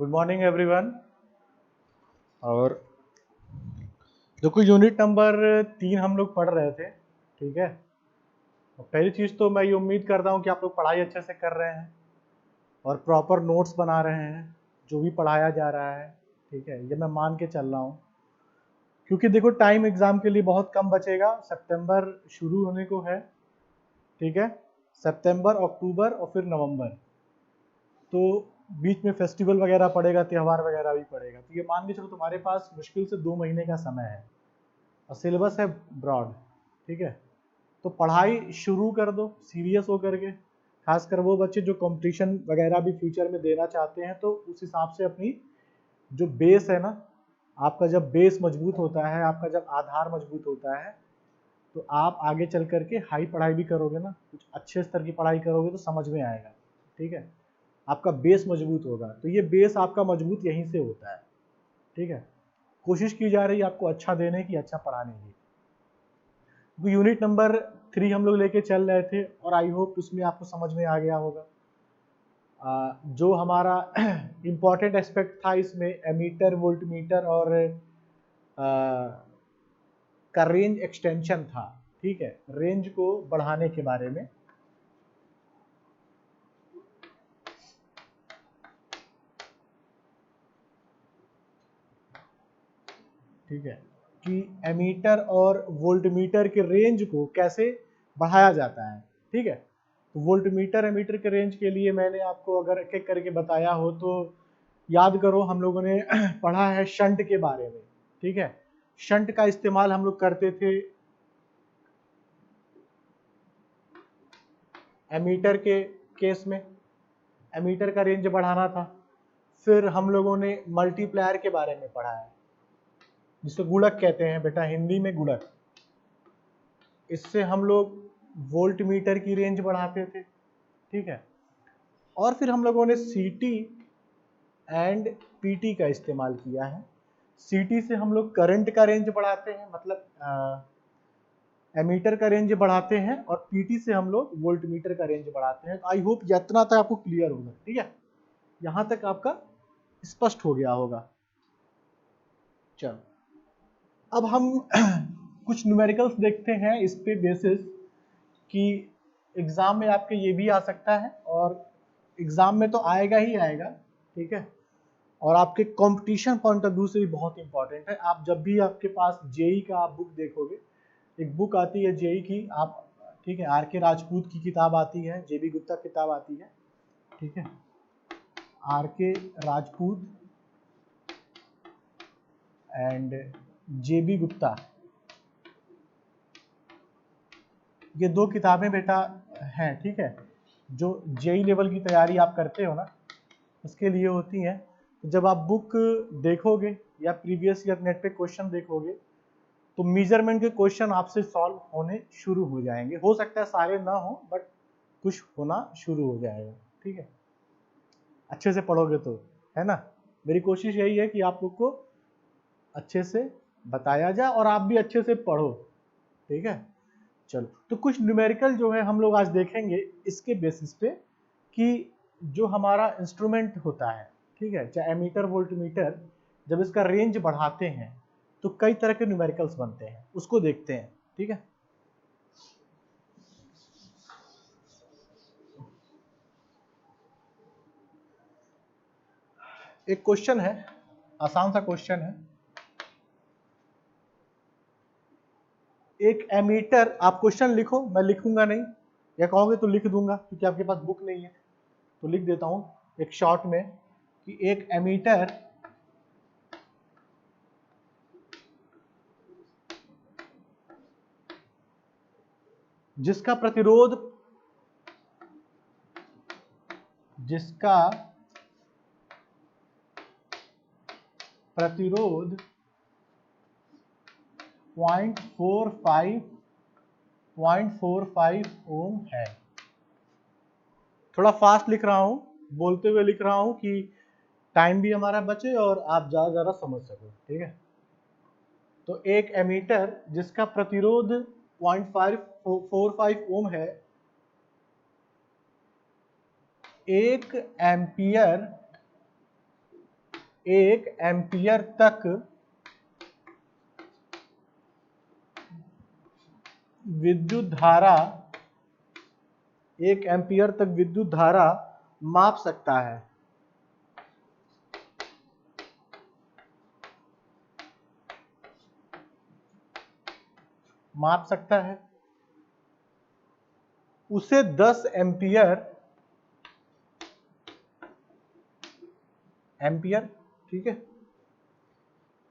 Good morning everyone. और देखो unit number 3 हम लोग पढ़ रहे थे, ठीक है। और पहली चीज़ तो मैं ये उम्मीद करता हूँ कि आप लोग पढ़ाई अच्छे से कर रहे हैं और प्रॉपर नोट्स बना रहे हैं जो भी पढ़ाया जा रहा है, ठीक है। ये मैं मान के चल रहा हूँ क्योंकि देखो टाइम एग्ज़ाम के लिए बहुत कम बचेगा। सितंबर शुरू होने को है, ठीक है। सितंबर, अक्टूबर और फिर नवंबर, तो बीच में फेस्टिवल वगैरह पड़ेगा, त्यौहार वगैरह भी पड़ेगा। तो ये मान के चलो तुम्हारे पास मुश्किल से 2 महीने का समय है और सिलेबस है ब्रॉड, ठीक है। तो पढ़ाई शुरू कर दो सीरियस होकर के, खासकर वो बच्चे जो कंपटीशन वगैरह भी फ्यूचर में देना चाहते हैं। तो उस हिसाब से अपनी जो बेस है ना, आपका जब बेस मजबूत होता है, आपका जब आधार मजबूत होता है, तो आप आगे चल करके हाई पढ़ाई भी करोगे ना, कुछ अच्छे स्तर की पढ़ाई करोगे तो समझ में आएगा, ठीक है। आपका बेस मजबूत होगा, तो ये बेस आपका मजबूत यहीं से होता है, ठीक है। कोशिश की जा रही है आपको अच्छा देने की, अच्छा पढ़ाने की। तो यूनिट नंबर 3 हम लोग लेके चल रहे थे और आई होप उसमें आपको समझ में आ गया होगा। जो हमारा इम्पॉर्टेंट एस्पेक्ट था इसमें एमीटर, वोल्टमीटर और का रेंज एक्सटेंशन था, ठीक है। रेंज को बढ़ाने के बारे में, ठीक है, कि एमीटर और वोल्टमीटर के रेंज को कैसे बढ़ाया जाता है, ठीक है। तो वोल्टमीटर एमीटर के रेंज के लिए मैंने आपको अगर एक एक करके बताया हो तो याद करो, हम लोगों ने पढ़ा है शंट के बारे में, ठीक है। शंट का इस्तेमाल हम लोग करते थे एमीटर के केस में, एमीटर का रेंज बढ़ाना था। फिर हम लोगों ने मल्टीप्लायर के बारे में पढ़ा है, जिसे गुणक कहते हैं बेटा, हिंदी में गुणक। इससे हम लोग वोल्ट मीटर की रेंज बढ़ाते थे, ठीक है। और फिर हम लोगों ने सीटी एंड पीटी का इस्तेमाल किया है। सीटी से हम लोग करंट का रेंज बढ़ाते हैं, मतलब एमीटर का रेंज बढ़ाते हैं, और पीटी से हम लोग वोल्ट मीटर का रेंज बढ़ाते हैं। आई होप इतना तक आपको क्लियर होगा, ठीक है। यहां तक आपका स्पष्ट हो गया होगा। चलो अब हम कुछ न्यूमेरिकल्स देखते हैं इस पे बेसिस कि एग्जाम में आपके ये भी आ सकता है, और एग्जाम में तो आएगा ही आएगा, ठीक है। और आपके कंपटीशन पॉइंट ऑफ व्यू से भी बहुत इंपॉर्टेंट है। आप जब भी आपके पास जेई का आप बुक देखोगे, एक बुक आती है जेई की, आप, ठीक है, आर के राजपूत की किताब आती है, जेबी गुप्ता किताब आती है, ठीक है। आर के राजपूत एंड जेबी गुप्ता, ये 2 किताबें बेटा हैं, ठीक है, जो जेई लेवल की तैयारी आप करते हो ना, उसके लिए होती हैं। तो जब आप बुक देखोगे या प्रीवियस ईयर नेट पे क्वेश्चन देखोगे, तो मेजरमेंट के क्वेश्चन आपसे सॉल्व होने शुरू हो जाएंगे। हो सकता है सारे ना हो, बट कुछ होना शुरू हो जाएगा, ठीक है। अच्छे से पढ़ोगे तो, है ना। मेरी कोशिश यही है कि आप लोग को अच्छे से बताया जाए और आप भी अच्छे से पढ़ो, ठीक है। चलो तो कुछ न्यूमेरिकल जो है हम लोग आज देखेंगे इसके बेसिस पे, कि जो हमारा इंस्ट्रूमेंट होता है, ठीक है, चाहे एमीटर वोल्टमीटर, जब इसका रेंज बढ़ाते हैं तो कई तरह के न्यूमेरिकल्स बनते हैं, उसको देखते हैं, ठीक है। एक क्वेश्चन है, आसान सा क्वेश्चन है। एक एमीटर, आप क्वेश्चन लिखो, मैं लिखूंगा नहीं, या कहोगे तो लिख दूंगा क्योंकि आपके पास बुक नहीं है, तो लिख देता हूं एक शॉर्ट में, कि एक एमीटर जिसका प्रतिरोध 0.45 ओम है। थोड़ा फास्ट लिख रहा हूं, बोलते हुए लिख रहा हूं कि टाइम भी हमारा बचे और आप ज्यादा समझ सको, ठीक है। तो एक एमीटर जिसका प्रतिरोध 0.45 ओम है, 1 एम्पियर 1 एम्पियर तक विद्युत धारा 1 एम्पियर तक विद्युत धारा माप सकता है। माप सकता है उसे 10 एम्पियर ठीक है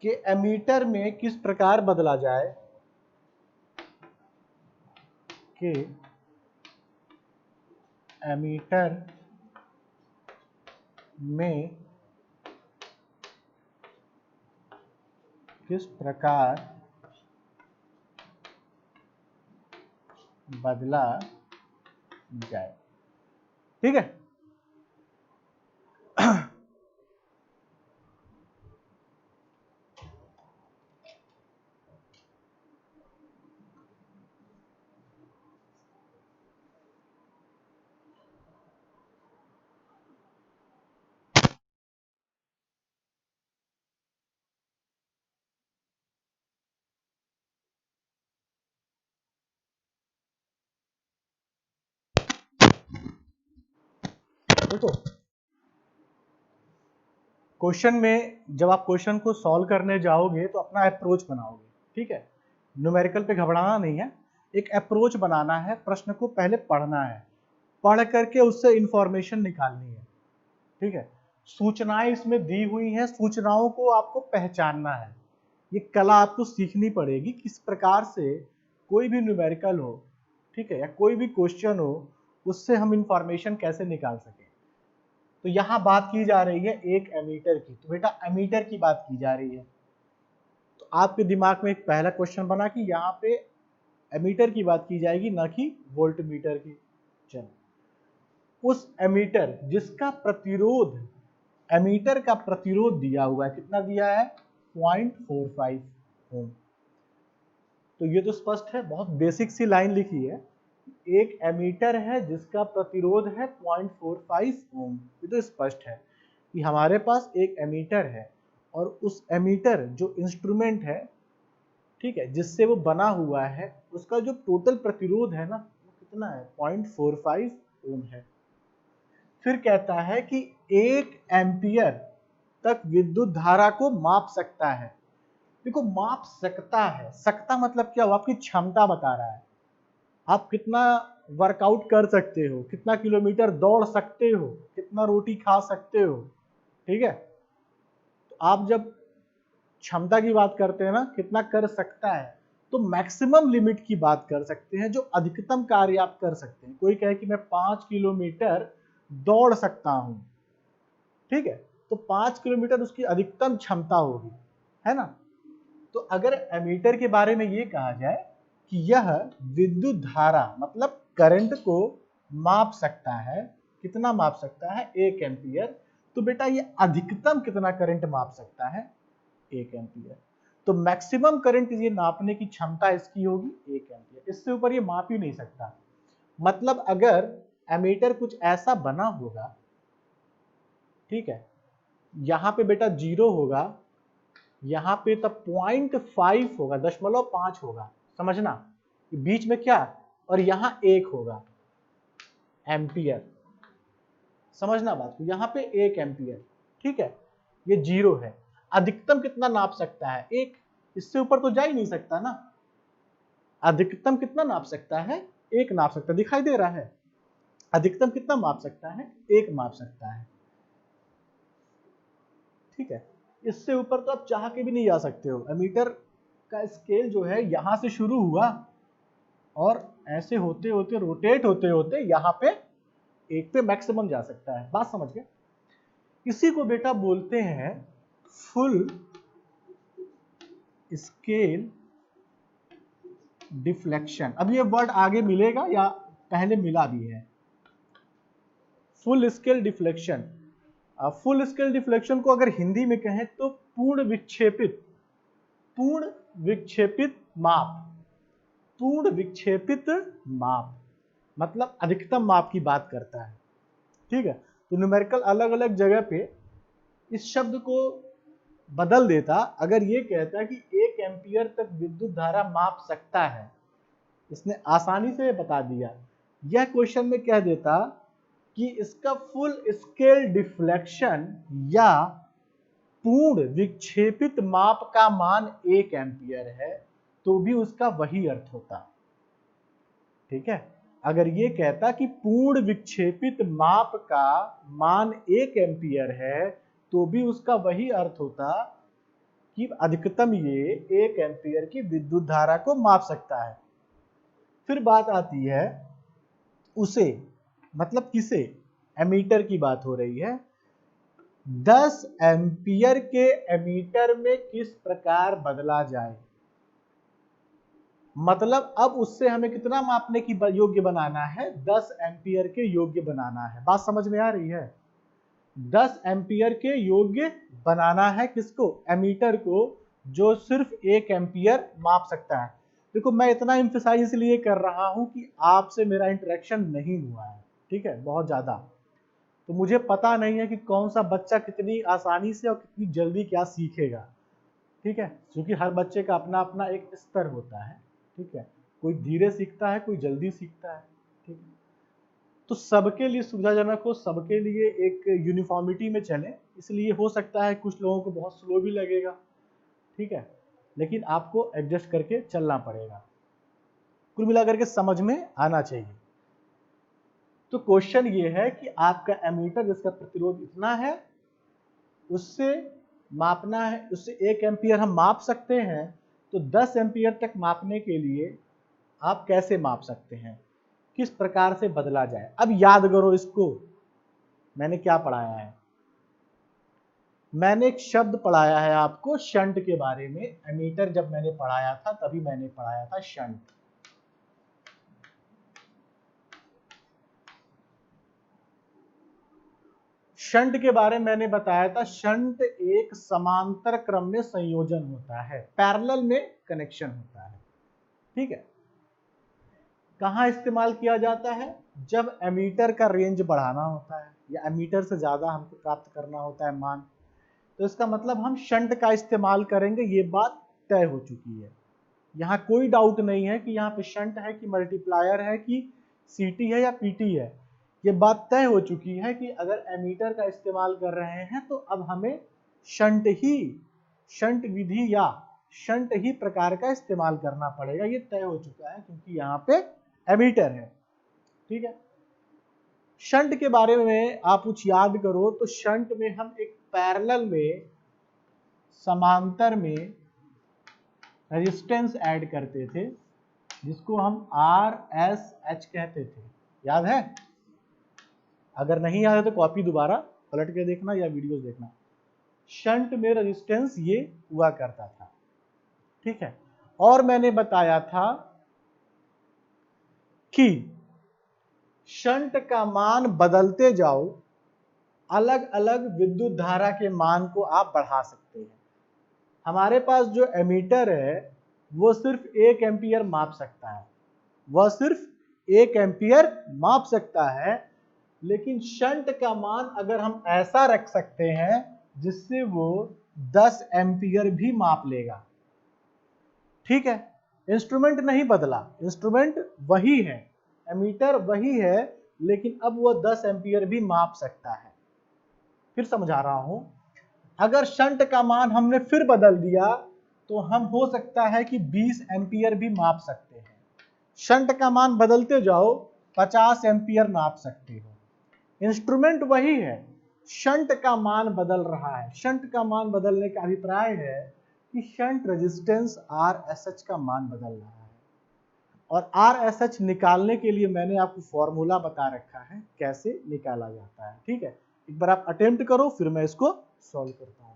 के एमीटर में किस प्रकार बदला जाए कि एमीटर में किस प्रकार बदला जाए। ठीक है, देखो क्वेश्चन में जब आप क्वेश्चन को सॉल्व करने जाओगे तो अपना अप्रोच बनाओगे। ठीक है, न्यूमेरिकल पे घबराना नहीं है, एक अप्रोच बनाना है, प्रश्न को पहले पढ़ना है, पढ़ करके उससे इंफॉर्मेशन निकालनी है। ठीक है, सूचनाएं इसमें दी हुई हैं, सूचनाओं को आपको पहचानना है। ये कला आपको सीखनी पड़ेगी, किस प्रकार से कोई भी न्यूमेरिकल हो, ठीक है, या कोई भी क्वेश्चन हो, उससे हम इंफॉर्मेशन कैसे निकाल सके। तो यहाँ बात की जा रही है एक एमीटर की, तो बेटा एमीटर की बात की जा रही है। तो आपके दिमाग में एक पहला क्वेश्चन बना कि यहाँ पे एमीटर की बात की जाएगी, ना कि वोल्टमीटर की। चलो, उस एमीटर जिसका प्रतिरोध, एमीटर का प्रतिरोध दिया हुआ है, कितना दिया है 0.45 ओम। तो ये तो स्पष्ट है, बहुत बेसिक सी लाइन लिखी है, एक एमीटर है जिसका प्रतिरोध है 0.45 ओम। ये तो स्पष्ट है कि हमारे पास एक एमीटर है और उस एमीटर जो इंस्ट्रूमेंट है, ठीक है, जिससे वो बना हुआ है, उसका जो टोटल प्रतिरोध है ना, वो कितना है 0.45 ओम है। फिर कहता है कि 1 एम्पियर तक विद्युत धारा को माप सकता है। देखो माप सकता है, सकता मतलब क्या हुआ, आपकी क्षमता बता रहा है, आप कितना वर्कआउट कर सकते हो, कितना किलोमीटर दौड़ सकते हो, कितना रोटी खा सकते हो। ठीक है, तो आप जब क्षमता की बात करते हैं ना, कितना कर सकता है, तो मैक्सिमम लिमिट की बात कर सकते हैं, जो अधिकतम कार्य आप कर सकते हैं। कोई कहे कि मैं 5 किलोमीटर दौड़ सकता हूं, ठीक है, तो 5 किलोमीटर उसकी अधिकतम क्षमता होगी, है ना। तो अगर एमीटर के बारे में ये कहा जाए कि यह विद्युत धारा मतलब करंट को माप सकता है, कितना माप सकता है 1 एम्पियर, तो बेटा ये अधिकतम कितना करंट माप सकता है 1 एम्पियर। तो मैक्सिमम करंट ये नापने की क्षमता इसकी होगी 1 एम्पियर, इससे ऊपर ये माप ही नहीं सकता। मतलब अगर एमीटर कुछ ऐसा बना होगा, ठीक है, यहां पे बेटा 0 होगा, यहाँ पे तब 0.5 होगा, 0.5 होगा, समझना, बीच में क्या, और यहाँ 1 होगा एम्पियर, समझना बात को, यहाँ पे 1 एम्पियर, ठीक है, ये 0 है। अधिकतम कितना नाप सकता है 1, इससे ऊपर तो जा ही नहीं सकता ना। अधिकतम कितना नाप सकता है 1 नाप सकता है, दिखाई दे रहा है, अधिकतम कितना माप सकता है 1 माप सकता है। ठीक है, इससे ऊपर तो आप चाह के भी नहीं जा सकते हो। एमीटर का स्केल जो है यहां से शुरू हुआ और ऐसे होते होते रोटेट होते होते यहाँ पे 1 पे मैक्सिमम जा सकता है। बात समझ गए, इसी को बेटा बोलते हैं फुल स्केल डिफ्लेक्शन। अब ये वर्ड आगे मिलेगा या पहले मिला भी है, full scale deflection. Full scale deflection को अगर हिंदी में कहें तो पूर्ण विक्षेपित माप, पूर्ण विक्षेपित माप मतलब अधिकतम माप की बात करता है। ठीक है, तो न्यूमेरिकल अलग अलग जगह पे इस शब्द को बदल देता अगर ये कहता कि 1 एम्पियर तक विद्युत धारा माप सकता है। इसने आसानी से बता दिया। यह क्वेश्चन में कह देता कि इसका फुल स्केल डिफ्लेक्शन या पूर्ण विक्षेपित माप का मान 1 एम्पियर है, तो भी उसका वही अर्थ होता। ठीक है, अगर ये कहता कि पूर्ण विक्षेपित माप का मान 1 एम्पियर है, तो भी उसका वही अर्थ होता कि अधिकतम ये 1 एम्पियर की विद्युत धारा को माप सकता है। फिर बात आती है उसे, मतलब किसे, एमीटर की बात हो रही है। 10 एम्पियर के एमीटर में किस प्रकार बदला जाए, मतलब अब उससे हमें कितना मापने की योग्य बनाना है, 10 एम्पियर के योग्य बनाना है। बात समझ में आ रही है? 10 एम्पियर के योग्य बनाना है किसको, एमीटर को, जो सिर्फ 1 एम्पियर माप सकता है। देखो मैं इतना एम्फसाइज इसलिए कर रहा हूं कि आपसे मेरा इंटरेक्शन नहीं हुआ है, ठीक है, बहुत ज्यादा, तो मुझे पता नहीं है कि कौन सा बच्चा कितनी आसानी से और कितनी जल्दी क्या सीखेगा। ठीक है, क्योंकि हर बच्चे का अपना अपना एक स्तर होता है। ठीक है, कोई धीरे सीखता है, कोई जल्दी सीखता है। ठीक है, तो सबके लिए सुविधाजनक हो, सबके लिए एक यूनिफॉर्मिटी में चले, इसलिए हो सकता है कुछ लोगों को बहुत स्लो भी लगेगा। ठीक है, लेकिन आपको एडजस्ट करके चलना पड़ेगा, कुल मिलाकर के समझ में आना चाहिए। तो क्वेश्चन ये है कि आपका एमीटर जिसका प्रतिरोध इतना है, उससे मापना है, उससे 1 एम्पियर हम माप सकते हैं, तो 10 एम्पियर तक मापने के लिए आप कैसे माप सकते हैं, किस प्रकार से बदला जाए। अब याद करो इसको, मैंने क्या पढ़ाया है, मैंने एक शब्द पढ़ाया है आपको शंट के बारे में। एमीटर जब मैंने पढ़ाया था तभी मैंने पढ़ाया था शंट। शंट के बारे में मैंने बताया था, शंट एक समांतर क्रम में संयोजन होता है, पैरेलल में कनेक्शन होता है। ठीक है, कहां इस्तेमाल किया जाता है, जब एमीटर का रेंज बढ़ाना होता है या एमीटर से ज्यादा हमको प्राप्त करना होता है मान, तो इसका मतलब हम शंट का इस्तेमाल करेंगे, ये बात तय हो चुकी है। यहाँ कोई डाउट नहीं है कि यहाँ पे शंट है कि मल्टीप्लायर है कि सीटी है या पीटी है, ये बात तय हो चुकी है कि अगर एमीटर का इस्तेमाल कर रहे हैं तो अब हमें शंट विधि या शंट ही प्रकार का इस्तेमाल करना पड़ेगा, ये तय हो चुका है क्योंकि यहाँ पे एमीटर है। ठीक है, शंट के बारे में आप कुछ याद करो तो शंट में हम एक पैरेलल में, समांतर में रेजिस्टेंस ऐड करते थे, जिसको हम RSH कहते थे। याद है? अगर नहीं याद है तो कॉपी दोबारा पलट के देखना या वीडियोस देखना। शंट में रेजिस्टेंस ये हुआ करता था। ठीक है, और मैंने बताया था कि शंट का मान बदलते जाओ, अलग अलग विद्युत धारा के मान को आप बढ़ा सकते हैं। हमारे पास जो एमीटर है वो सिर्फ 1 एम्पियर माप सकता है, वह सिर्फ 1 एम्पियर माप सकता है, लेकिन शंट का मान अगर हम ऐसा रख सकते हैं जिससे वो 10 एम्पियर भी माप लेगा। ठीक है, इंस्ट्रूमेंट नहीं बदला, इंस्ट्रूमेंट वही है, एमीटर वही है, लेकिन अब वह 10 एम्पियर भी माप सकता है। फिर समझा रहा हूं, अगर शंट का मान हमने फिर बदल दिया तो हम हो सकता है कि 20 एम्पियर भी माप सकते हैं। शंट का मान बदलते जाओ, 50 एम्पियर नाप सकते हो। इंस्ट्रूमेंट वही है, शंट का मान बदल रहा है। शंट का मान बदलने का अभिप्राय है कि शंट रेजिस्टेंस RSH का मान बदल रहा है, और RSH निकालने के लिए मैंने आपको फॉर्मूला बता रखा है कैसे निकाला जाता है। ठीक है, एक बार आप अटेम्प्ट करो, फिर मैं इसको सॉल्व करता हूं।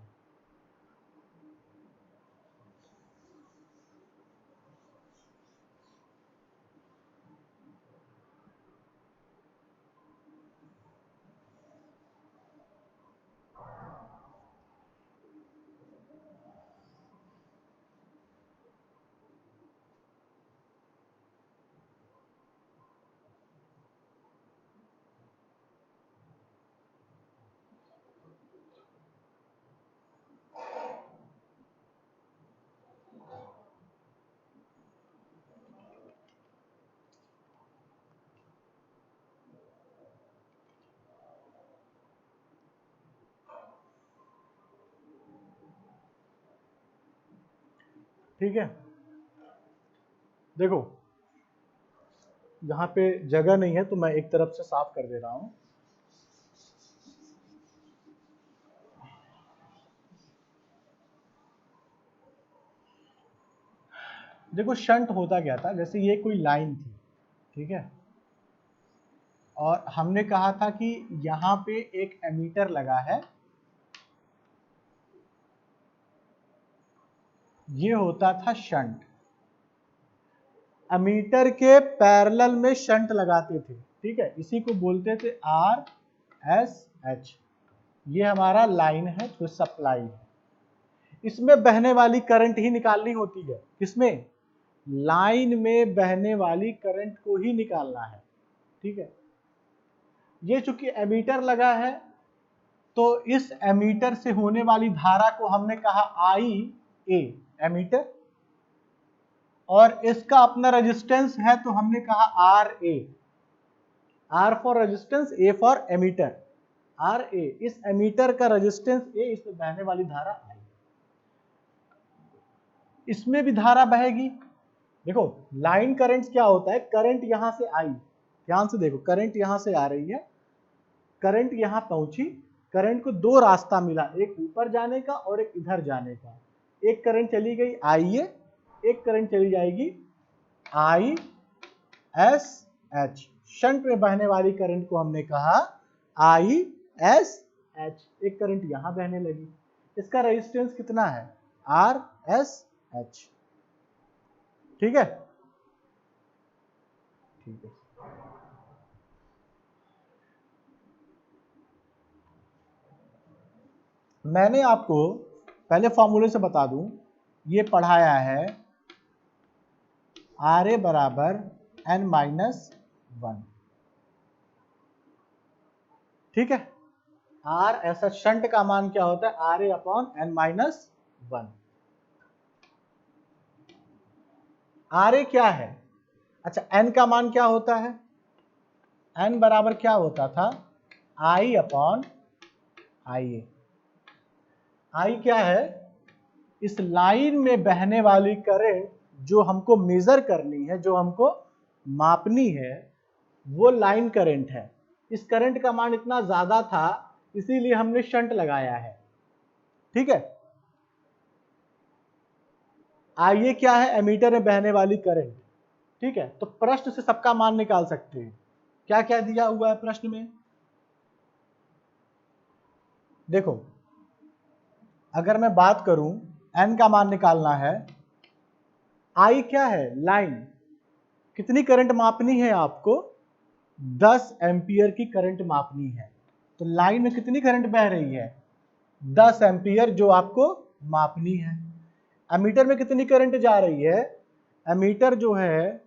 ठीक है, देखो यहाँ पे जगह नहीं है तो मैं एक तरफ से साफ कर दे रहा हूं। देखो शंट होता क्या था, जैसे ये कोई लाइन थी, ठीक है, और हमने कहा था कि यहाँ पे एक एमीटर लगा है, ये होता था शंट। एमीटर के पैरेलल में शंट लगाते थे, ठीक है, इसी को बोलते थे RSH। ये हमारा लाइन है जो सप्लाई है, इसमें बहने वाली करंट ही निकालनी होती है। किसमें? लाइन में बहने वाली करंट को ही निकालना है, ठीक है। ये चूंकि एमीटर लगा है तो इस एमीटर से होने वाली धारा को हमने कहा IA, एमीटर, और इसका अपना रेजिस्टेंस है तो हमने कहा RA, R for resistance, A for ammeter, RA। इस एमीटर का रेजिस्टेंस A, इसमें बहने वाली धारा I। इसमें भी धारा बहेगी। देखो लाइन करंट क्या होता है, करंट यहां से आई, ध्यान से देखो, करंट यहां से आ रही है, करंट यहां पहुंची, करंट को दो रास्ता मिला, एक ऊपर जाने का और एक इधर जाने का। एक करंट चली गई IA, एक करंट चली जाएगी ISH। शंट में बहने वाली करंट को हमने कहा ISH। एक करंट यहां बहने लगी, इसका रेजिस्टेंस कितना है, RSH, ठीक है, ठीक है। मैंने आपको पहले फॉर्मूले से बता दूं, ये पढ़ाया है RA बराबर N-1, ठीक है। R ऐसा शंट का मान क्या होता है, RA अपॉन N-1। RA क्या है, अच्छा N का मान क्या होता है, N बराबर क्या होता था, I अपॉन IA। I क्या है, इस लाइन में बहने वाली करंट जो हमको मेजर करनी है, जो हमको मापनी है, वो लाइन करंट है। इस करंट का मान इतना ज्यादा था इसीलिए हमने शंट लगाया है, ठीक है। आइए क्या है, एमीटर में बहने वाली करंट, ठीक है। तो प्रश्न से सबका मान निकाल सकते हैं। क्या क्या दिया हुआ है प्रश्न में, देखो अगर मैं बात करूं, N का मान निकालना है, I क्या है, लाइन, कितनी करंट मापनी है आपको, 10 एम्पियर की करंट मापनी है। तो लाइन में कितनी करंट बह रही है, 10 एम्पियर, जो आपको मापनी है। एमीटर में कितनी करंट जा रही है, एमीटर जो है,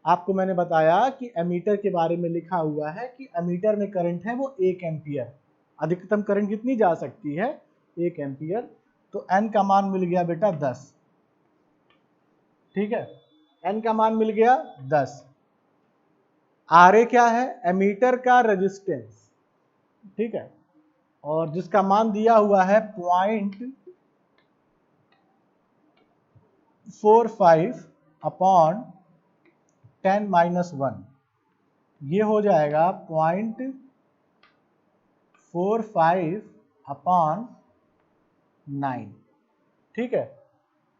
आपको मैंने बताया कि एमीटर के बारे में लिखा हुआ है कि एमीटर में करंट है वो 1 एम्पियर, अधिकतम करंट कितनी जा सकती है, 1 एम्पियर। तो N का मान मिल गया बेटा 10, ठीक है, N का मान मिल गया 10। RA क्या है, एमीटर का रेजिस्टेंस, ठीक है, और जिसका मान दिया हुआ है 0.45 अपॉन 10-1, ये हो जाएगा 0.45 अपॉन 9, ठीक है,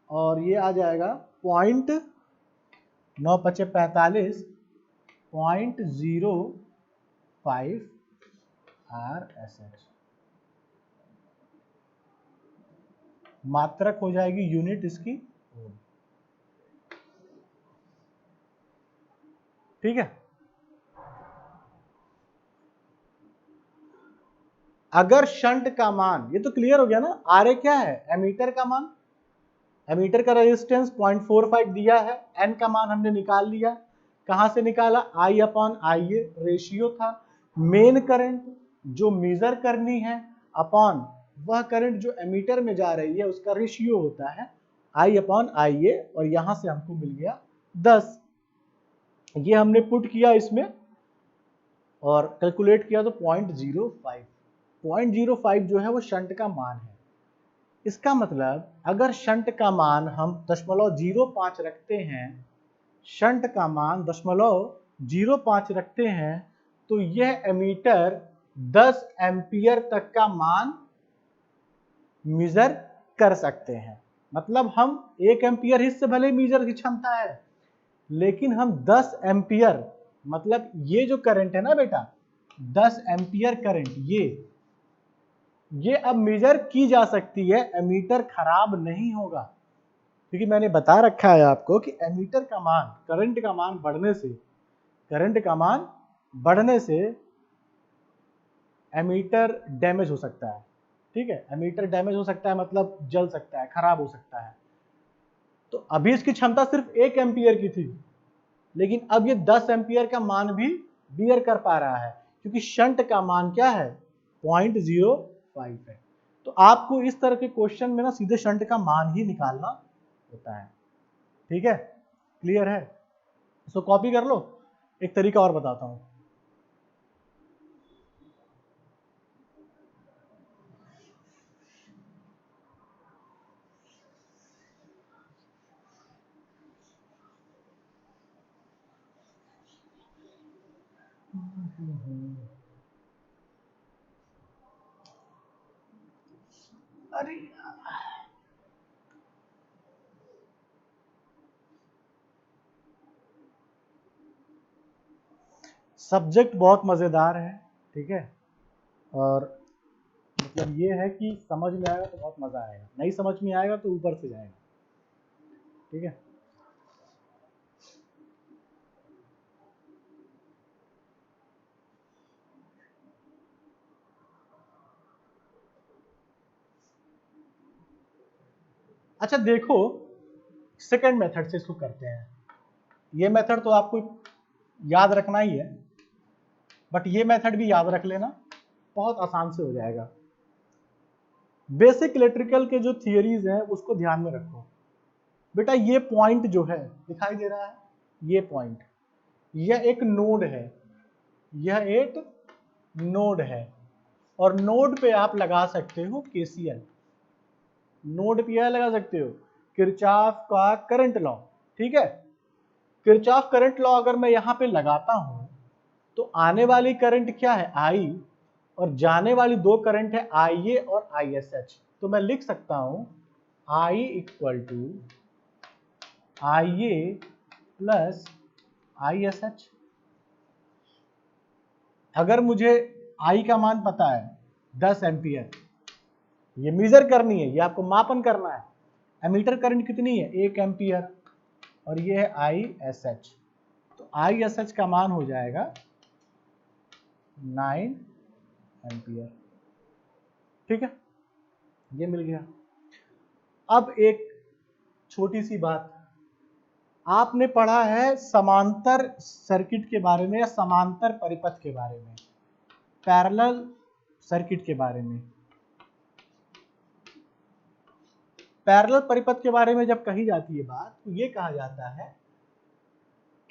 और ये आ जाएगा 0.9×5=45 RSH। मात्रक हो जाएगी यूनिट इसकी ओम, ठीक है। अगर शंट का मान, ये तो क्लियर हो गया ना, RA क्या है, एमीटर का मान, एमीटर का रेजिस्टेंस 0.45 दिया है, N का मान हमने निकाल लिया, कहां से निकाला, I अपॉन IA, रेशियो था, मेन करंट जो मेजर करनी है अपॉन वह करंट जो एमीटर में जा रही है उसका रेशियो होता है I अपॉन IA, और यहां से हमको मिल गया 10। ये हमने पुट किया इसमें और कैलकुलेट किया तो 0.05 जो है वो शंट का मान है। इसका मतलब अगर शंट का मान हम 0.05 रखते हैं, शंट का मान 0.05 रखते हैं, तो यह एमीटर 10 एम्पियर तक का मान मेजर कर सकते हैं। मतलब हम 1 एम्पियर हिस्से भले मेजर की क्षमता है, लेकिन हम 10 एम्पियर, मतलब ये जो करंट है ना बेटा, 10 एम्पियर करंट, ये अब मेजर की जा सकती है, एमीटर खराब नहीं होगा। क्योंकि मैंने बता रखा है आपको कि एमीटर का मान, करंट का मान बढ़ने से एमीटर डैमेज हो सकता है। ठीक है, एमीटर डैमेज हो सकता है मतलब जल सकता है, खराब हो सकता है। तो अभी इसकी क्षमता सिर्फ 1 एम्पियर की थी, लेकिन अब ये 10 एम्पियर का मान भी बियर कर पा रहा है, क्योंकि शंट का मान क्या है, 0.05 है। तो आपको इस तरह के क्वेश्चन में ना सीधे शंट का मान ही निकालना होता है। ठीक है, क्लियर है? इसको कॉपी कर लो। एक तरीका और बताता हूं। अरे सब्जेक्ट बहुत मजेदार है। ठीक है, और मतलब ये है कि समझ में आएगा तो बहुत मजा आएगा, नहीं समझ में आएगा तो ऊपर से जाएगा। ठीक है, अच्छा देखो, सेकंड मेथड से इसको करते हैं। ये मेथड तो आपको याद रखना ही है, बट ये मेथड भी याद रख लेना, बहुत आसान से हो जाएगा। बेसिक इलेक्ट्रिकल के जो थियरीज हैं उसको ध्यान में रखो बेटा। ये पॉइंट जो है दिखाई दे रहा है, ये पॉइंट, यह एक नोड है, यह एक नोड है, और नोड पे आप लगा सकते हो केसीएल। नोड पे यह लगा सकते हो किरचॉफ का करंट लॉ। ठीक है, किरचॉफ करंट लॉ अगर मैं यहां पे लगाता हूं, तो आने वाली करंट क्या है, आई, और जाने वाली दो करंट है आई ए और आई एस एच। तो मैं लिख सकता हूं I equal to I A plus I S H. अगर मुझे आई का मान पता है 10 एम्पियर, ये मेजर करनी है, ये आपको मापन करना है। एमीटर करंट कितनी है, 1 एम्पियर, और ये है आई एस एच। तो आई एस एच का मान हो जाएगा 9 एम्पियर। ठीक है, ये मिल गया। अब एक छोटी सी बात, आपने पढ़ा है समांतर सर्किट के बारे में या समांतर परिपथ के बारे में, पैरेलल सर्किट के बारे में। पैरेलल परिपथ के बारे में जब कही जाती है बात, तो ये कहा जाता है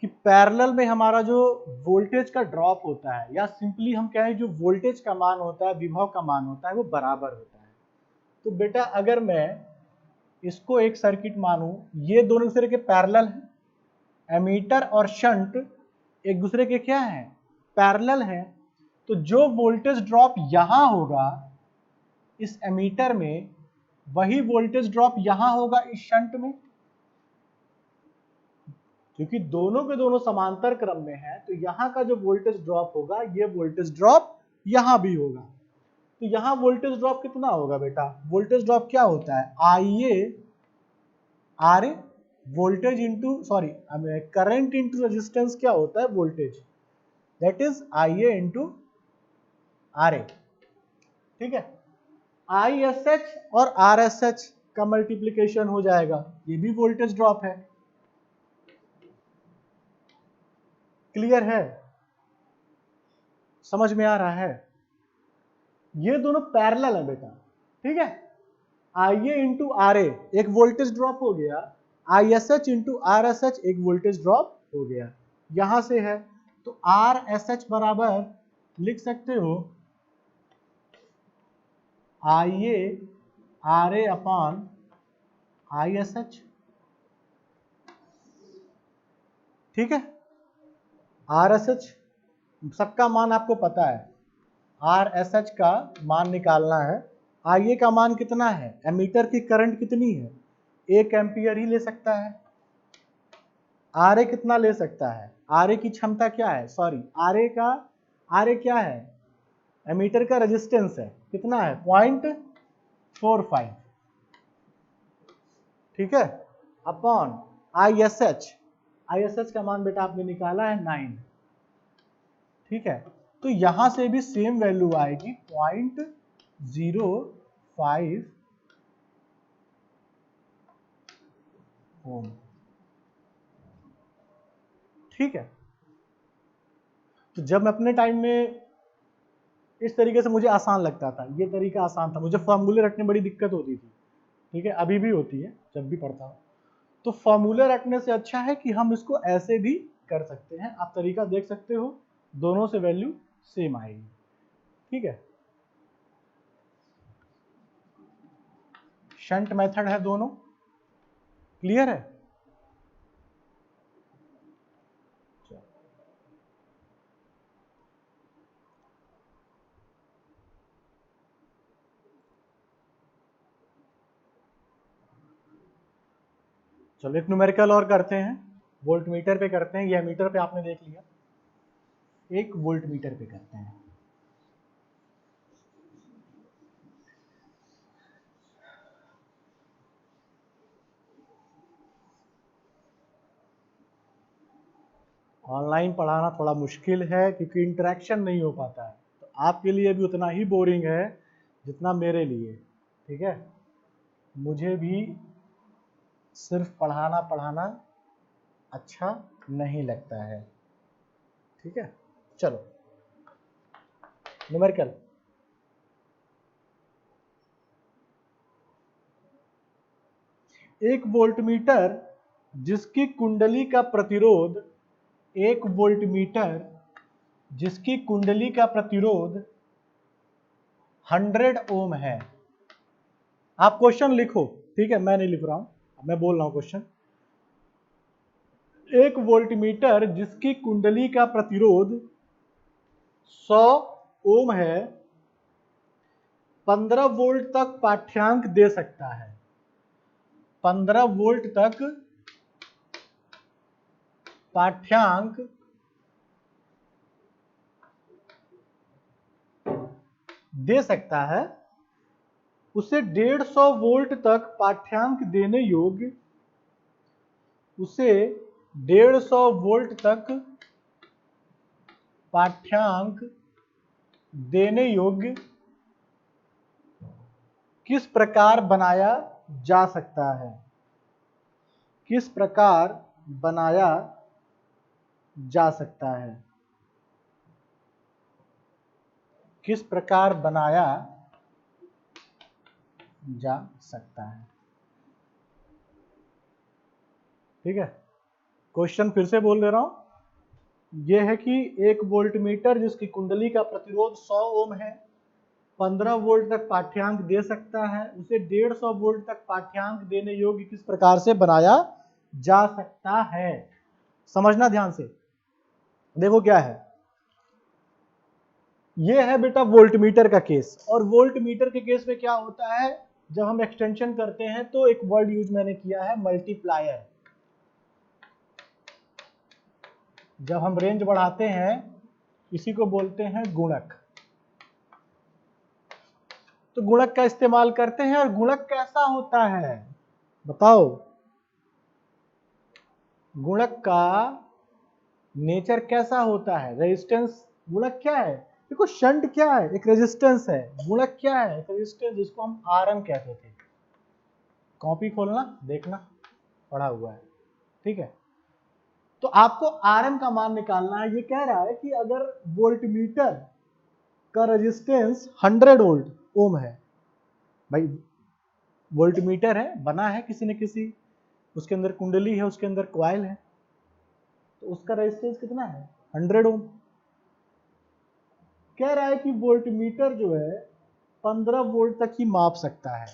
कि पैरेलल में हमारा जो वोल्टेज का ड्रॉप होता है, या सिंपली हम कहें जो वोल्टेज का मान होता है, विभव का मान होता है, वो बराबर होता है। तो बेटा अगर मैं इसको एक सर्किट मानूं, ये दोनों दूसरे के पैरेलल हैं, एमीटर और शंट एक दूसरे के क्या हैं, पैरेलल हैं। तो जो वोल्टेज ड्रॉप यहां होगा इस एमीटर में, वही वोल्टेज ड्रॉप यहां होगा इस शंट में। क्योंकि दोनों के दोनों समांतर क्रम में है, तो यहां का जो वोल्टेज ड्रॉप होगा, ये वोल्टेज ड्रॉप यहां भी होगा। तो यहां वोल्टेज ड्रॉप कितना होगा बेटा, वोल्टेज ड्रॉप क्या होता है, I A R A, voltage into sorry current into resistance क्या होता है, voltage, that is I A into R A. ठीक है, आई एस एच और आर एस एच का मल्टीप्लीकेशन हो जाएगा, ये भी वोल्टेज ड्रॉप है। क्लियर है, समझ में आ रहा है? ये दोनों पैरेलल है बेटा। ठीक है, आई ए इंटू आर ए एक वोल्टेज ड्रॉप हो गया, आई S H into are S H एक वोल्टेज ड्रॉप हो गया, यहां से है। तो आर एस एच बराबर लिख सकते हो I A R A upon I S H, ठीक है। आर एस एच सबका मान आपको पता है, आर एस एच का मान निकालना है। आई ए का मान कितना है, एमीटर की करंट कितनी है, 1 एम्पियर ही ले सकता है। आर ए कितना ले सकता है, आर ए की क्षमता क्या है, सॉरी आर ए क्या है, एमीटर का रेजिस्टेंस है, कितना है 0.45, ठीक है, अपॉन आई एस एच का मान बेटा आपने निकाला है 9, ठीक है। तो यहां से भी सेम वैल्यू आएगी 0.05 ओम, ठीक है। तो जब मैं अपने टाइम में इस तरीके से, मुझे आसान लगता था, ये तरीका आसान था, मुझे फॉर्मूले रटने बड़ी दिक्कत होती थी, ठीक है, अभी भी होती है जब भी पढ़ता हूँ। तो फॉर्मूले रटने से अच्छा है कि हम इसको ऐसे भी कर सकते हैं, आप तरीका देख सकते हो, दोनों से वैल्यू सेम आएगी, ठीक है। शंट मेथड है दोनों, क्लियर है। चलो एक न्यूमेरिकल और करते हैं, वोल्ट मीटर पे करते हैं, ये मीटर पे आपने देख लिया, एक वोल्ट मीटर पे करते हैं। ऑनलाइन पढ़ाना थोड़ा मुश्किल है क्योंकि इंटरेक्शन नहीं हो पाता है, तो आपके लिए भी उतना ही बोरिंग है जितना मेरे लिए, ठीक है। मुझे भी सिर्फ पढ़ाना अच्छा नहीं लगता है, ठीक है। चलो न्यूमेरिकल, एक वोल्टमीटर जिसकी कुंडली का प्रतिरोध, एक वोल्टमीटर जिसकी कुंडली का प्रतिरोध 100 ओम है। आप क्वेश्चन लिखो, ठीक है, मैं नहीं लिख रहा हूं, मैं बोल रहा हूं क्वेश्चन। एक वोल्टमीटर जिसकी कुंडली का प्रतिरोध 100 ओम है, 15 वोल्ट तक पाठ्यांक दे सकता है, 15 वोल्ट तक पाठ्यांक दे सकता है, उसे 150 वोल्ट तक पाठ्यांक देने योग्य, उसे 150 वोल्ट तक पाठ्यांक देने योग्य किस प्रकार बनाया जा सकता है, किस प्रकार बनाया जा सकता है, किस प्रकार बनाया जा सकता है, ठीक है। क्वेश्चन फिर से बोल दे रहा हूं, यह है कि एक वोल्टमीटर जिसकी कुंडली का प्रतिरोध 100 ओम है, 15 वोल्ट तक पाठ्यांक दे सकता है, उसे 150 वोल्ट तक पाठ्यांक देने योग्य किस प्रकार से बनाया जा सकता है। समझना ध्यान से, देखो क्या है, ये है बेटा वोल्टमीटर का केस, और वोल्टमीटर के केस में क्या होता है, जब हम एक्सटेंशन करते हैं तो एक वर्ड यूज मैंने किया है मल्टीप्लायर, जब हम रेंज बढ़ाते हैं इसी को बोलते हैं गुणक, तो गुणक का इस्तेमाल करते हैं। और गुणक कैसा होता है बताओ, गुणक का नेचर कैसा होता है, रेजिस्टेंस। गुणक क्या है, देखो शंट क्या है, एक रेजिस्टेंस है, गुणक क्या है, एक रेजिस्टेंस जिसको हम आरएम कहते थे, कॉपी खोलना देखना पढ़ा हुआ है, ठीक है। तो आपको आरएम का मान निकालना है। ये कह रहा है कि अगर वोल्टमीटर का रेजिस्टेंस 100 वोल्ट ओम है, भाई वोल्टमीटर है, बना है किसी न किसी, उसके अंदर कुंडली है, उसके अंदर कॉइल है, तो उसका रेजिस्टेंस कितना है 100 ओम। कह रहा है कि वोल्टमीटर जो है 15 वोल्ट तक ही माप सकता है,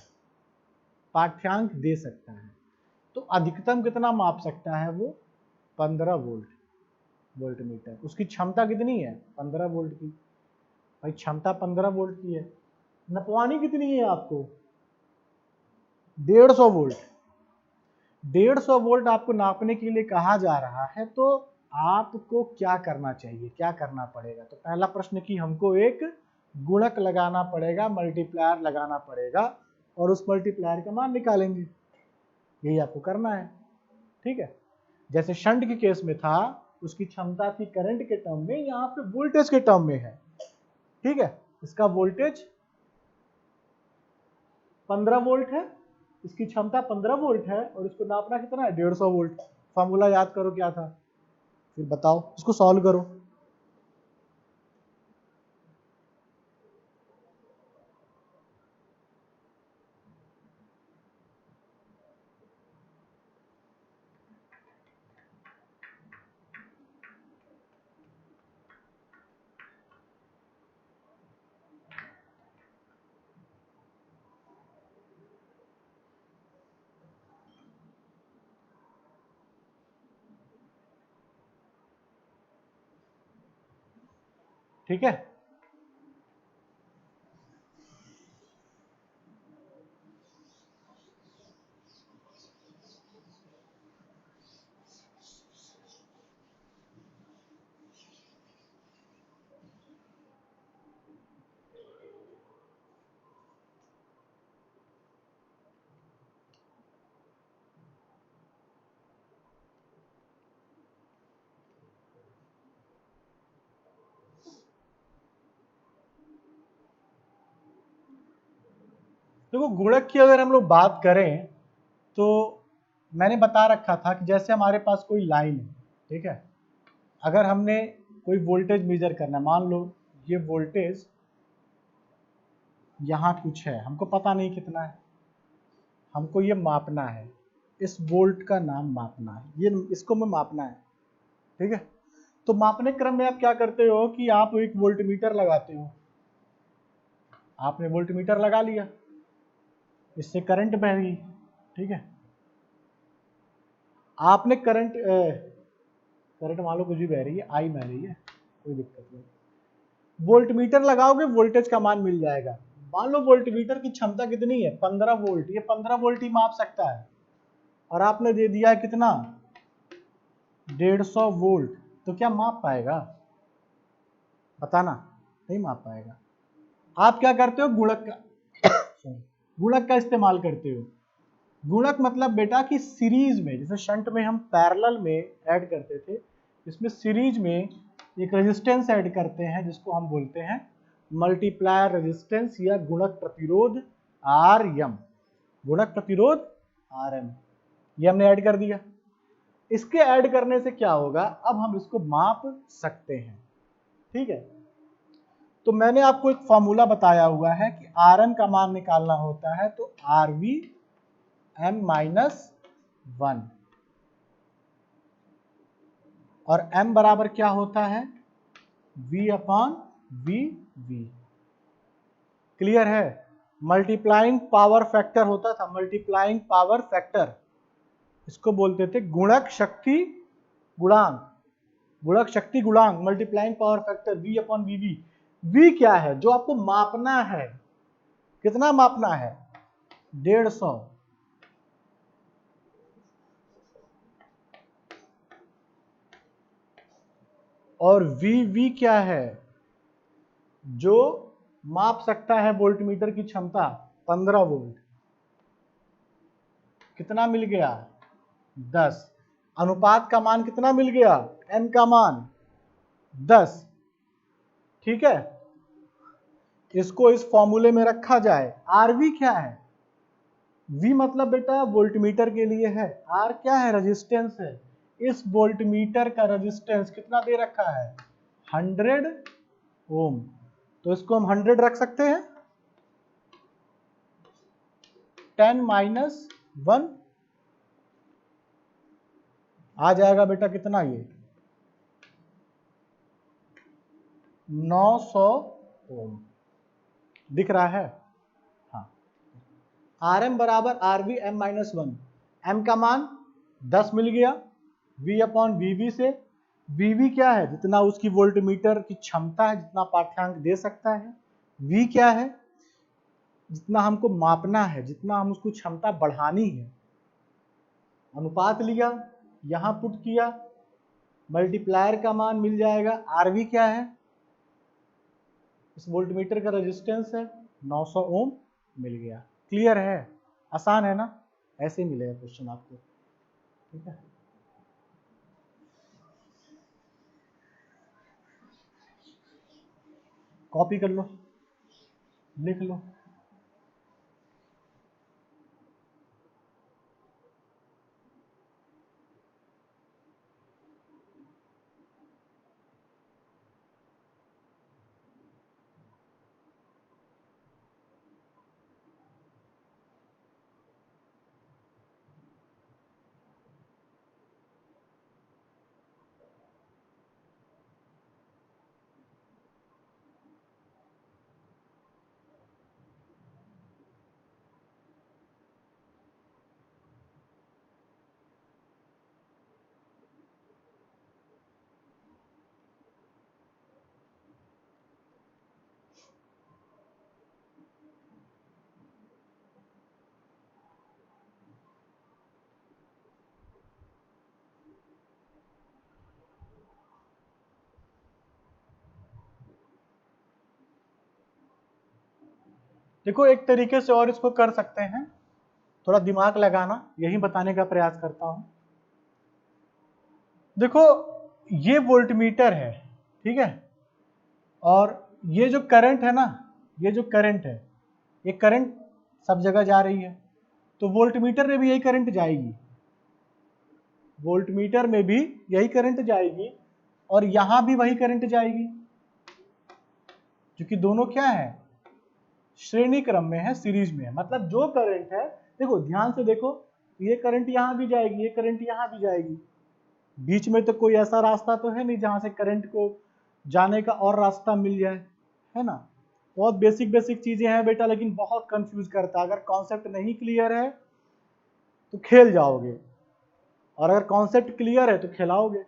पाठ्यांक दे सकता है। तो अधिकतम कितना माप सकता है वो? 15 वोल्ट मीटर। उसकी क्षमता कितनी है? 15 वोल्ट की। भाई क्षमता 15 वोल्ट की है, नपवानी कितनी है आपको? 150 वोल्ट। 150 वोल्ट आपको नापने के लिए कहा जा रहा है, तो आपको क्या करना चाहिए, क्या करना पड़ेगा? तो पहला प्रश्न कि हमको एक गुणक लगाना पड़ेगा, मल्टीप्लायर लगाना पड़ेगा और उस मल्टीप्लायर का मान निकालेंगे। यही आपको करना है, ठीक है। जैसे शंट के केस में था, उसकी क्षमता थी करंट के टर्म में, यहाँ पे वोल्टेज के टर्म में है, ठीक है। इसका वोल्टेज 15 वोल्ट है, इसकी क्षमता 15 वोल्ट है और इसको नापना कितना है? 150 वोल्ट। फॉर्मूला याद करो क्या था, फिर बताओ, इसको सॉल्व करो। ठीक है, देखो गुणक की अगर हम लोग बात करें तो मैंने बता रखा था कि जैसे हमारे पास कोई लाइन है, ठीक है। अगर हमने कोई वोल्टेज मेजर करना, मान लो ये वोल्टेज यहाँ कुछ है, हमको पता नहीं कितना है, हमको ये मापना है, इस वोल्ट का नाम मापना है, ये इसको मैं मापना है, ठीक है। तो मापने क्रम में आप क्या करते हो कि आप एक वोल्टमीटर लगाते हो, आपने वोल्टमीटर लगा लिया, इससे करंट बह गई, ठीक है। आपने करंट मान लो कुछ भी बह रही है, आई बह रही है, कोई दिक्कत नहीं। वोल्टमीटर लगाओगे, वोल्टेज का मान मिल जाएगा। मान लो वोल्टमीटर की क्षमता कितनी है? 15 वोल्ट। ये 15 वोल्ट ही माप सकता है और आपने दे दिया है कितना? 150 वोल्ट। तो क्या माप पाएगा? बताना, नहीं माप पाएगा। आप क्या करते हो? गुणक का गुणक का इस्तेमाल करते हो। गुणक मतलब बेटा कि सीरीज में, जैसे शंट में हम पैरेलल में ऐड करते थे, इसमें सीरीज में एक रेजिस्टेंस ऐड करते हैं जिसको हम बोलते हैं मल्टीप्लायर रेजिस्टेंस या गुणक प्रतिरोध Rm। गुणक प्रतिरोध Rm ये हमने ऐड कर दिया। इसके ऐड करने से क्या होगा? अब हम इसको माप सकते हैं, ठीक है। तो मैंने आपको एक फॉर्मूला बताया हुआ है कि Rm का मान निकालना होता है तो RV m माइनस 1 और m बराबर क्या होता है? v upon V. क्लियर है? मल्टीप्लाइंग पावर फैक्टर होता था, मल्टीप्लाइंग पावर फैक्टर, इसको बोलते थे गुणक शक्ति गुणांक। गुणक शक्ति गुणांक multiplying power factor v upon V. v क्या है? जो आपको मापना है, कितना मापना है? 150। और वी क्या है? जो माप सकता है वोल्टमीटर की क्षमता 15 वोल्ट। कितना मिल गया? 10। अनुपात का मान कितना मिल गया? n का मान 10, ठीक है। इसको इस फॉर्मूले में रखा जाए। Rv क्या है? V मतलब बेटा वोल्टमीटर के लिए है, R क्या है? रेजिस्टेंस है। इस वोल्टमीटर का रेजिस्टेंस कितना दे रखा है? 100 ओम। तो इसको हम 100 रख सकते हैं, 10 माइनस 1 आ जाएगा बेटा कितना? ये 900 ओम। दिख रहा है? हाँ। आर एम बराबर R V M minus one, M का मान 10 मिल गया, वी अपॉन वी वी से, वी वी क्या है, जितना उसकी वोल्टमीटर की क्षमता है, जितना पाठ्यांक दे सकता है, वी क्या है, जितना हमको मापना है, जितना हम उसको क्षमता बढ़ानी है, अनुपात लिया, यहां पुट किया, मल्टीप्लायर का मान मिल जाएगा, आरवी क्या है, इस वोल्टमीटर का रेजिस्टेंस है 900 ओम, मिल गया। क्लियर है, आसान है ना, ऐसे ही मिलेगा क्वेश्चन आपको, ठीक है। कॉपी कर लो, लिख लो। देखो एक तरीके से और इसको कर सकते हैं, थोड़ा दिमाग लगाना, यही बताने का प्रयास करता हूं। देखो ये वोल्टमीटर है, ठीक है, और ये जो करंट है ना, ये जो करंट है, ये करंट सब जगह जा रही है, तो वोल्टमीटर में भी यही करंट जाएगी, वोल्टमीटर में भी यही करंट जाएगी, और यहां भी वही करंट जाएगी, क्योंकि दोनों क्या है, श्रेणी क्रम में है, सीरीज में है। मतलब जो करंट है, देखो ध्यान से देखो, ये करंट यहां भी जाएगी, ये करंट यहां भी जाएगी, बीच में तो कोई ऐसा रास्ता तो है नहीं जहां से करंट को जाने का और रास्ता मिल जाए, है ना। बहुत बेसिक बेसिक चीजें हैं बेटा, लेकिन बहुत कंफ्यूज करता है। अगर कॉन्सेप्ट नहीं क्लियर है तो खेल जाओगे, और अगर कॉन्सेप्ट क्लियर है तो खिलाओगे,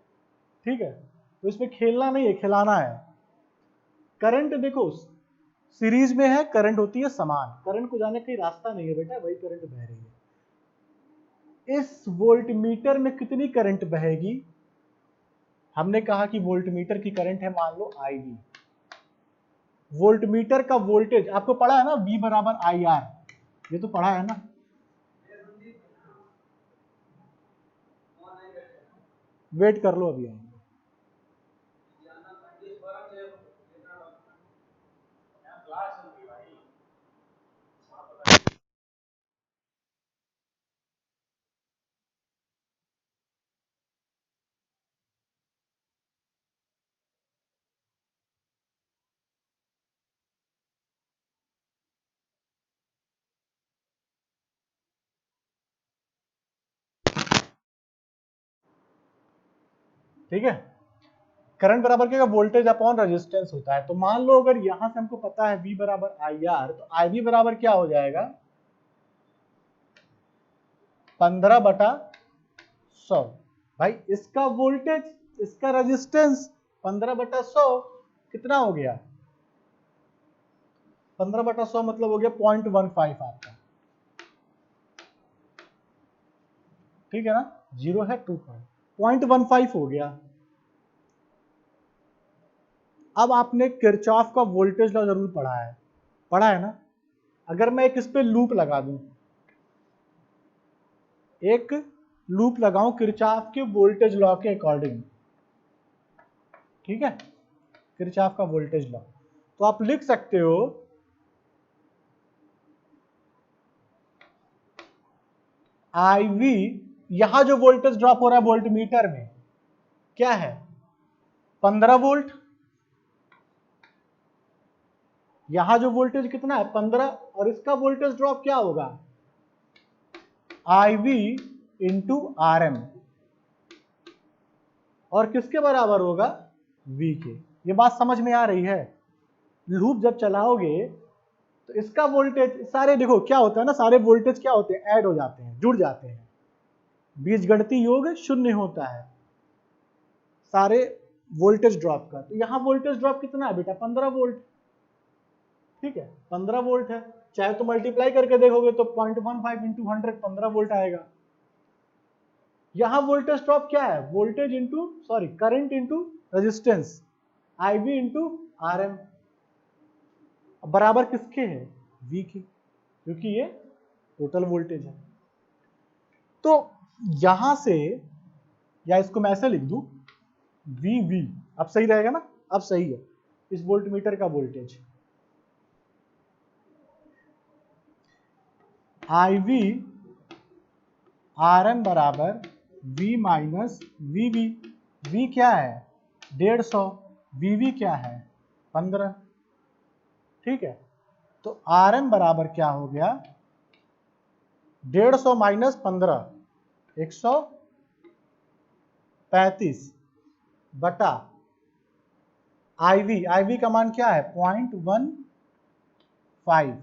ठीक है। तो इसमें खेलना नहीं है, खिलाना है। करंट देखो सीरीज में है, करंट होती है समान, करंट को जाने का कोई रास्ता नहीं है बेटा, वही करंट बह रही है। इस वोल्टमीटर में कितनी करंट बहेगी, हमने कहा कि वोल्टमीटर की करंट है मान लो आई वी, वोल्टमीटर का वोल्टेज आपको पढ़ा है ना, V बराबर आई आर, ये तो पढ़ा है ना। वेट कर लो, अभी आएंगे। ठीक है, करंट बराबर क्या, वोल्टेज अपॉन रेजिस्टेंस होता है। तो मान लो अगर यहां से हमको पता है V बराबर आई आर, तो आई वी बराबर क्या हो जाएगा, 15/100। भाई इसका वोल्टेज, इसका रेजिस्टेंस 15/100 कितना हो गया, 15/100 मतलब हो गया 0.15 आपका, ठीक है ना, जीरो है 2.15 हो गया। अब आपने किरचॉफ का वोल्टेज लॉ जरूर पढ़ा है ना। अगर मैं एक इस पे लूप लगा दूं, एक लूप लगाऊं किरचॉफ के वोल्टेज लॉ के अकॉर्डिंग, ठीक है, किरचॉफ का वोल्टेज लॉ, तो आप लिख सकते हो आई वी, यहां जो वोल्टेज ड्रॉप हो रहा है वोल्टमीटर में क्या है, 15 वोल्ट, यहां जो वोल्टेज कितना है 15, और इसका वोल्टेज ड्रॉप क्या होगा, आई वी इंटू आर एम, और किसके बराबर होगा, V के। ये बात समझ में आ रही है। लूप जब चलाओगे तो इसका वोल्टेज, सारे देखो क्या होता है ना, सारे वोल्टेज क्या होते हैं, ऐड हो जाते हैं, जुड़ जाते हैं, बीजगणितीय योग शून्य होता है सारे वोल्टेज ड्रॉप का। तो यहाँ वोल्टेज ड्रॉप कितना है बेटा, 15 वोल्ट। ठीक है, 15 वोल्ट है, चाहे तो मल्टीप्लाई करके देखोगे तो 0.15 इंटू 100 15 वोल्ट आएगा। यहां वोल्टेज ड्रॉप क्या है, voltage into sorry current into resistance, IV into RM, बराबर किसके है, V के, क्योंकि ये टोटल वोल्टेज है। तो यहां से, या इसको मैं ऐसे लिख दूं, VV, अब सही रहेगा ना, अब सही है, इस वोल्ट मीटर का वोल्टेज IV RM बराबर V माइनस VV। V क्या है 150, VV क्या है 15। ठीक है, तो RM बराबर क्या हो गया, 150 माइनस 15, 135 बटा IV का मान क्या है 0.15।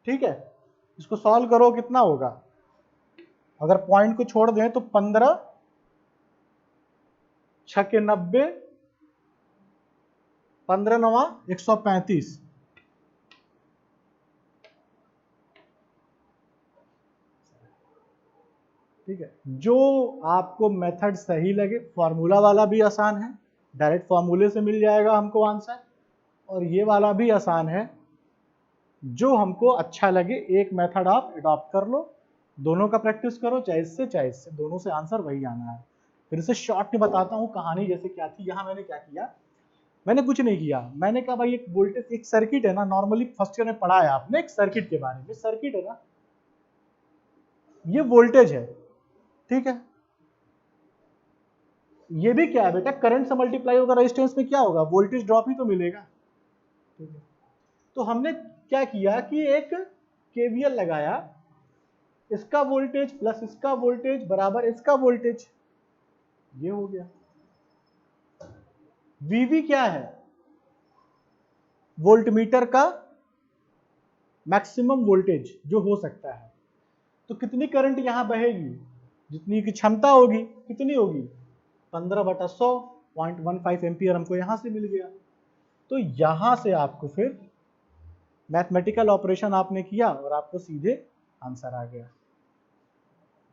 ठीक है, इसको सॉल्व करो कितना होगा, अगर पॉइंट को छोड़ दें तो 15 6 90, 15 9 135। ठीक है, जो आपको मेथड सही लगे, फॉर्मूला वाला भी आसान है, डायरेक्ट फॉर्मूले से मिल जाएगा हमको आंसर, और ये वाला भी आसान है, जो हमको अच्छा लगे एक मेथड आप अडॉप्ट कर लो, दोनों का प्रैक्टिस करो, चाहे इससे, दोनों से आंसर वही आना है। फिर से शॉर्ट में बताता हूँ कहानी जैसे क्या थी। यहाँ मैंने क्या किया, मैंने कुछ नहीं किया, मैंने कहा भाई एक वोल्टेज, एक सर्किट है ना, नॉर्मली फर्स्ट ईयर में पढ़ा है आपने एक सर्किट के बारे में, सर्किट है ना, ये वोल्टेज है, ठीक है, ये भी क्या है बेटा, करंट से मल्टीप्लाई होगा, रेजिस्टेंस में क्या होगा, वोल्टेज ड्रॉप ही तो मिलेगा। ठीक है, तो हमने क्या किया कि एक केवीएल लगाया, इसका वोल्टेज प्लस इसका वोल्टेज बराबर इसका वोल्टेज, ये हो गया। वीवी क्या है, वोल्टमीटर का मैक्सिमम वोल्टेज जो हो सकता है। तो कितनी करंट यहां बहेगी, जितनी की क्षमता होगी, कितनी होगी 15/100, 0.15 एम्पियर हमको यहां से मिल गया। तो यहां से आपको फिर मैथमेटिकल ऑपरेशन आपने किया और आपको सीधे आंसर आ गया।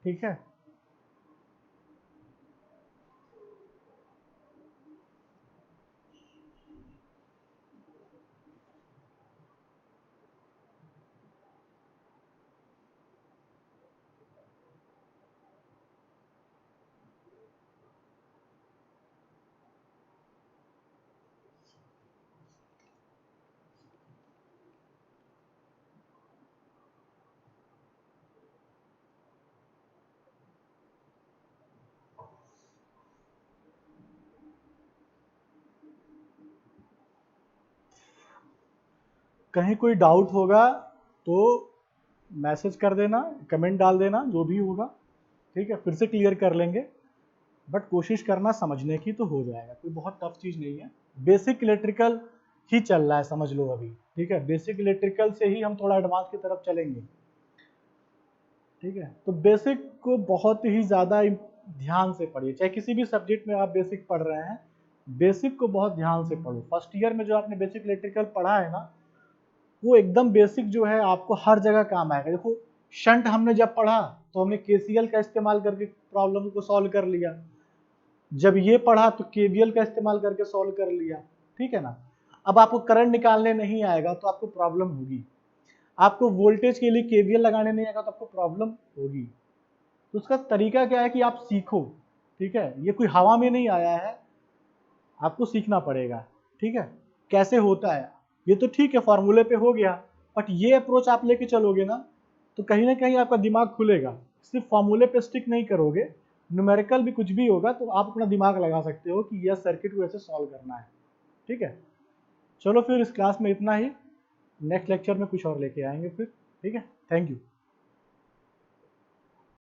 ठीक है, कहीं कोई डाउट होगा तो मैसेज कर देना, कमेंट डाल देना, जो भी होगा। ठीक है, फिर से क्लियर कर लेंगे, बट कोशिश करना समझने की, तो हो जाएगा, कोई बहुत टफ चीज़ नहीं है। बेसिक इलेक्ट्रिकल ही चल रहा है, समझ लो अभी। ठीक है, बेसिक इलेक्ट्रिकल से ही हम थोड़ा एडवांस की तरफ चलेंगे। ठीक है, तो बेसिक को बहुत ही ज़्यादा ध्यान से पढ़िए, चाहे किसी भी सब्जेक्ट में आप बेसिक पढ़ रहे हैं, बेसिक को बहुत ध्यान से पढ़ो। फर्स्ट ईयर में जो आपने बेसिक इलेक्ट्रिकल पढ़ा है ना, वो एकदम बेसिक जो है आपको हर जगह काम आएगा। देखो शंट हमने जब पढ़ा तो हमने केसीएल का इस्तेमाल करके प्रॉब्लम को सॉल्व कर लिया, जब ये पढ़ा तो केवीएल का इस्तेमाल करके सॉल्व कर लिया। ठीक है ना, अब आपको करंट निकालने नहीं आएगा तो आपको प्रॉब्लम होगी, आपको वोल्टेज के लिए केवीएल लगाने नहीं आएगा तो आपको प्रॉब्लम होगी। तो उसका तरीका क्या है कि आप सीखो। ठीक है, ये कोई हवा में नहीं आया है, आपको सीखना पड़ेगा। ठीक है, कैसे होता है ये तो ठीक है, फॉर्मूले पे हो गया, बट ये अप्रोच आप लेके चलोगे ना कहीं आपका दिमाग खुलेगा। सिर्फ फॉर्मूले पे स्टिक नहीं करोगे, न्यूमेरिकल भी कुछ भी होगा तो आप अपना दिमाग लगा सकते हो कि यह सर्किट को ऐसे सॉल्व करना है। ठीक है, चलो फिर इस क्लास में इतना ही, नेक्स्ट लेक्चर में कुछ और लेके आएंगे फिर। ठीक है, थैंक यू।